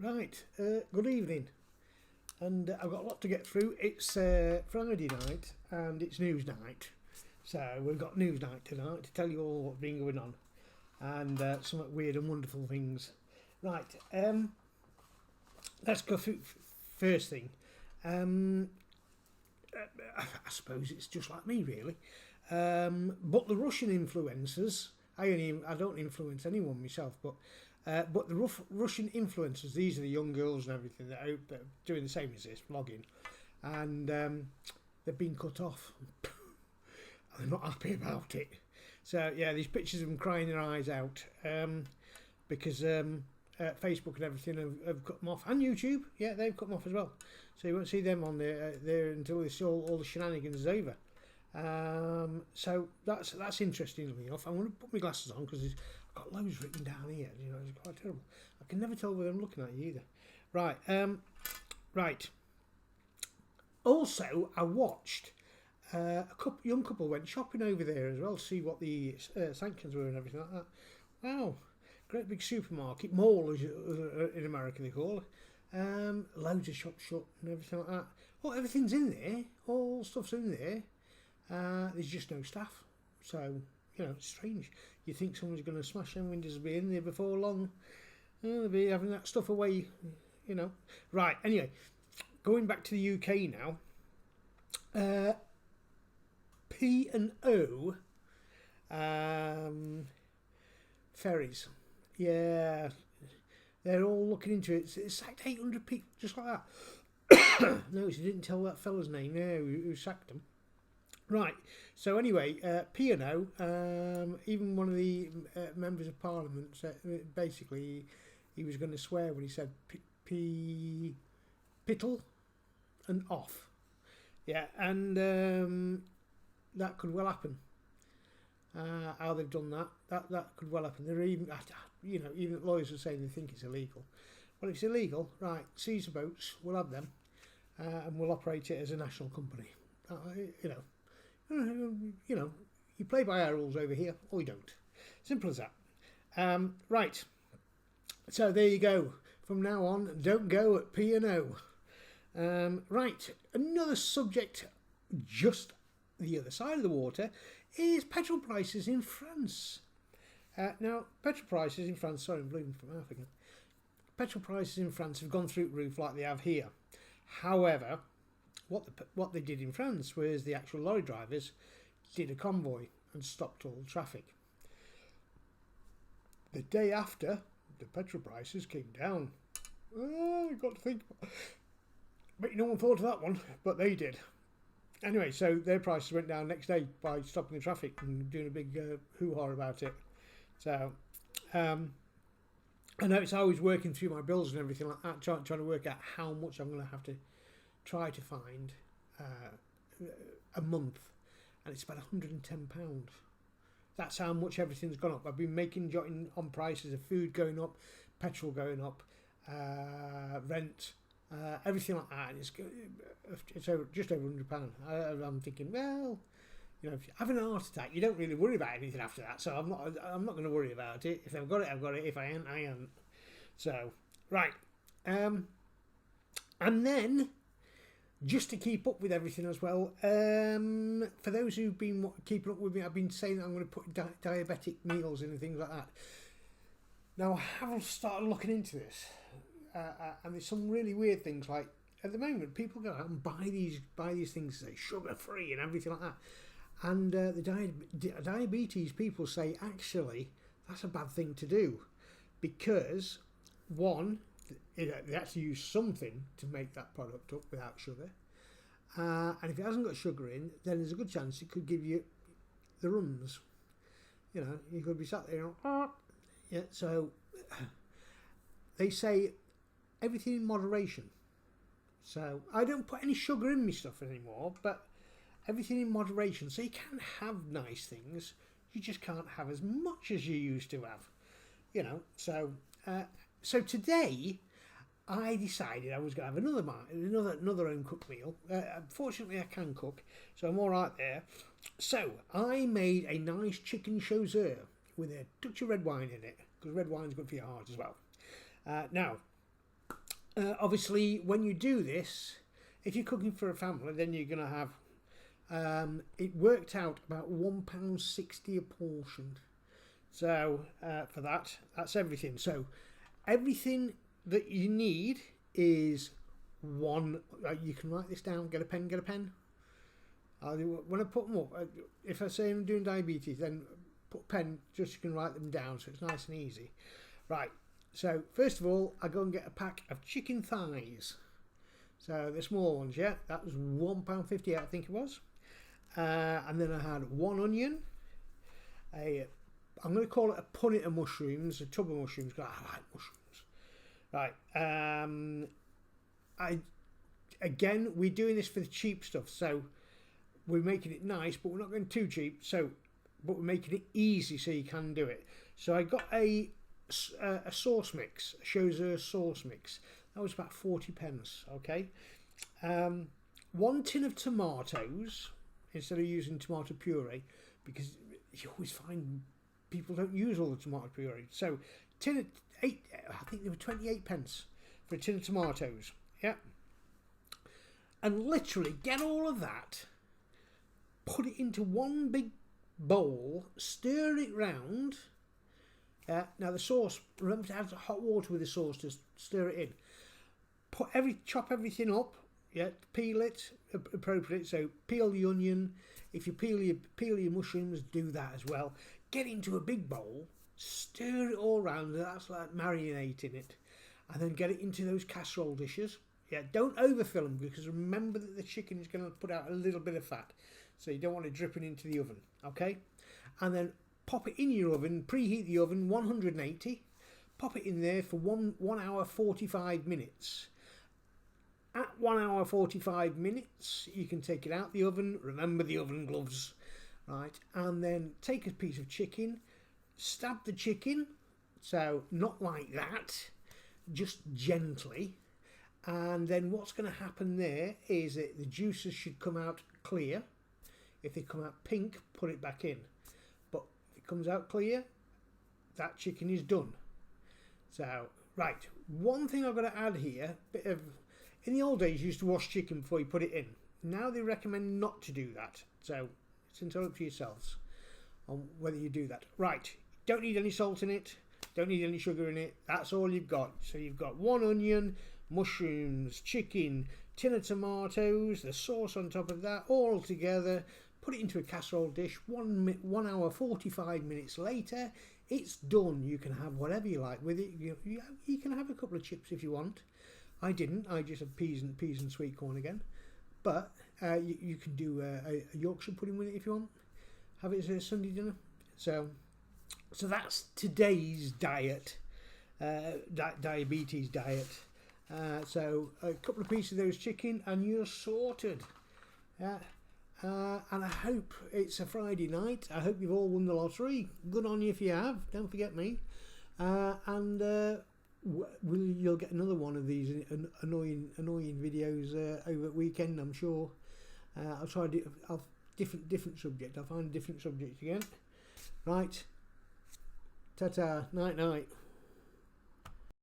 Right, good evening, and I've got a lot to get through. It's Friday night and it's news night, so we've got news night tonight to tell you all what's been going on and some weird and wonderful things. Right, let's go through first thing. I suppose it's just like me really, but the Russian influencers. I don't influence anyone myself, but the Russian influencers, these are the young girls and everything that are doing the same as this, vlogging, and they've been cut off. They're not happy about it. So yeah, these pictures of them crying their eyes out because Facebook and everything have cut them off, and YouTube, yeah, they've cut them off as well. So you won't see them on there until this all the shenanigans is over. So that's interestingly enough. I'm going to put my glasses on because I've got loads written down here. You know, it's quite terrible. I can never tell whether I'm looking at you either. Right, right. Also, I watched young couple went shopping over there as well to see what the sanctions were and everything like that. Wow, great big supermarket, mall as in America they call it. Loads of shops shut and everything like that. Well, everything's in there. All stuff's in there. There's just no staff, so you know it's strange. You think someone's going to smash them windows and be in there before long. They'll be having that stuff away, you know. Right. Anyway, going back to the UK now. P&O ferries. Yeah, they're all looking into it. It's sacked 800 people just like that. No, he didn't tell that fella's name. Yeah, who sacked them. Right, so anyway, P&O, even one of the members of Parliament said, basically he was going to swear when he said pittle and off. Yeah, and that could well happen. How they've done that could well happen. They're even, you know, even lawyers are saying they think it's illegal. Well, if it's illegal, right, seize the boats, we'll have them, and we'll operate it as a national company. You know, you play by our rules over here, or you don't. Simple as that. Right. So there you go. From now on, don't go at P&O. Right. Another subject, just the other side of the water, is petrol prices in France. Now, petrol prices in France. Sorry, I'm bleeding from half again. Petrol prices in France have gone through the roof like they have here. However, what they did in France was the actual lorry drivers did a convoy and stopped all the traffic. The day after, the petrol prices came down. Oh, you've got to think. But no one thought of that one, but they did. Anyway, so their prices went down next day by stopping the traffic and doing a big hoo-ha about it. So, I know it's always working through my bills and everything like that, trying to work out how much I'm going to have to try to find a month, and it's about £110. That's how much everything's gone up. I've been jotting on prices of food going up, petrol going up, rent, everything like that. It's just over £100. I'm thinking, well, you know, if you're having a heart attack, you don't really worry about anything after that. So I'm not going to worry about it. If I've got it, I've got it. If I ain't, I ain't. So right, and then, just to keep up with everything as well, for those who've been keeping up with me, I've been saying that I'm going to put diabetic meals in and things like that. Now, I have started looking into this, and there's some really weird things. Like at the moment, people go out and buy these things, say sugar free and everything like that, and the diabetes people say actually that's a bad thing to do, because one, they actually use something to make that product up without sugar, and if it hasn't got sugar in, then there's a good chance it could give you the runs. You know, you could be sat there and, yeah. So they say everything in moderation. So I don't put any sugar in my stuff anymore, but everything in moderation. So you can have nice things, you just can't have as much as you used to have. You know, so today I decided I was going to have another home cooked meal. Fortunately, I can cook, so I'm all right there. So I made a nice chicken chasseur with a touch of red wine in it, because red wine's good for your heart as well. Now, Obviously, when you do this, if you're cooking for a family, then you're going to have, it worked out about £1.60 a portion. So for that, that's everything. So everything that you need is one. You can write this down. Get a pen. Get a pen. When I put them up, if I say I'm doing diabetes, then put a pen just so you can write them down, so it's nice and easy. Right. So first of all, I go and get a pack of chicken thighs. So the small ones, yeah, that was £1.58, I think it was. And then I had one onion, I'm going to call it a punnet of mushrooms, a tub of mushrooms, because I like mushrooms. Right. Again, we're doing this for the cheap stuff, so we're making it nice, but we're not going too cheap. But we're making it easy so you can do it. So I got a sauce mix, a Shozer sauce mix. That was about 40p. Okay. 1 tin of tomatoes instead of using tomato puree, because you always find people don't use all the tomato puree. So tin of 8, I think they were 28p for a tin of tomatoes. Yeah. And literally get all of that, put it into one big bowl, stir it round. Now the sauce, remember to add hot water with the sauce to stir it in. Chop everything up. Yeah, peel it appropriate. So peel the onion. If you peel your mushrooms, do that as well. Get into a big bowl, stir it all round. That's like marinating it, and then get it into those casserole dishes. Yeah, don't overfill them, because remember that the chicken is going to put out a little bit of fat, so you don't want it dripping into the oven. Okay, and then pop it in your oven. Preheat the oven 180. Pop it in there for 1 hour 45 minutes. At 1 hour 45 minutes, you can take it out the oven. Remember the oven gloves, right? And then take a piece of chicken, stab the chicken, so not like that, just gently. And then what's going to happen there is that the juices should come out clear. If they come out pink, put it back in. But if it comes out clear, that chicken is done. So, right, one thing I've got to add here, in the old days you used to wash chicken before you put it in. Now they recommend not to do that. So it's entirely up to yourselves on whether you do that. Right, don't need any salt in it, don't need any sugar in it. That's all you've got. So you've got 1 onion, mushrooms, chicken, tin of tomatoes, the sauce on top of that, all together. Put it into a casserole dish. 1 hour 45 minutes later, it's done. You can have whatever you like with it. You can have a couple of chips if you want. I didn't. I just had peas and sweet corn again. But you can do a Yorkshire pudding with it if you want. Have it as a Sunday dinner. So that's today's diet, diabetes diet. So a couple of pieces of those chicken and you're sorted. And I hope it's a Friday night. I hope you've all won the lottery. Good on you if you have. Don't forget me. You'll get another one of these annoying videos over the weekend, I'm sure. I'll try different subject. I'll find a different subject again. Right. Ta-ta. Night.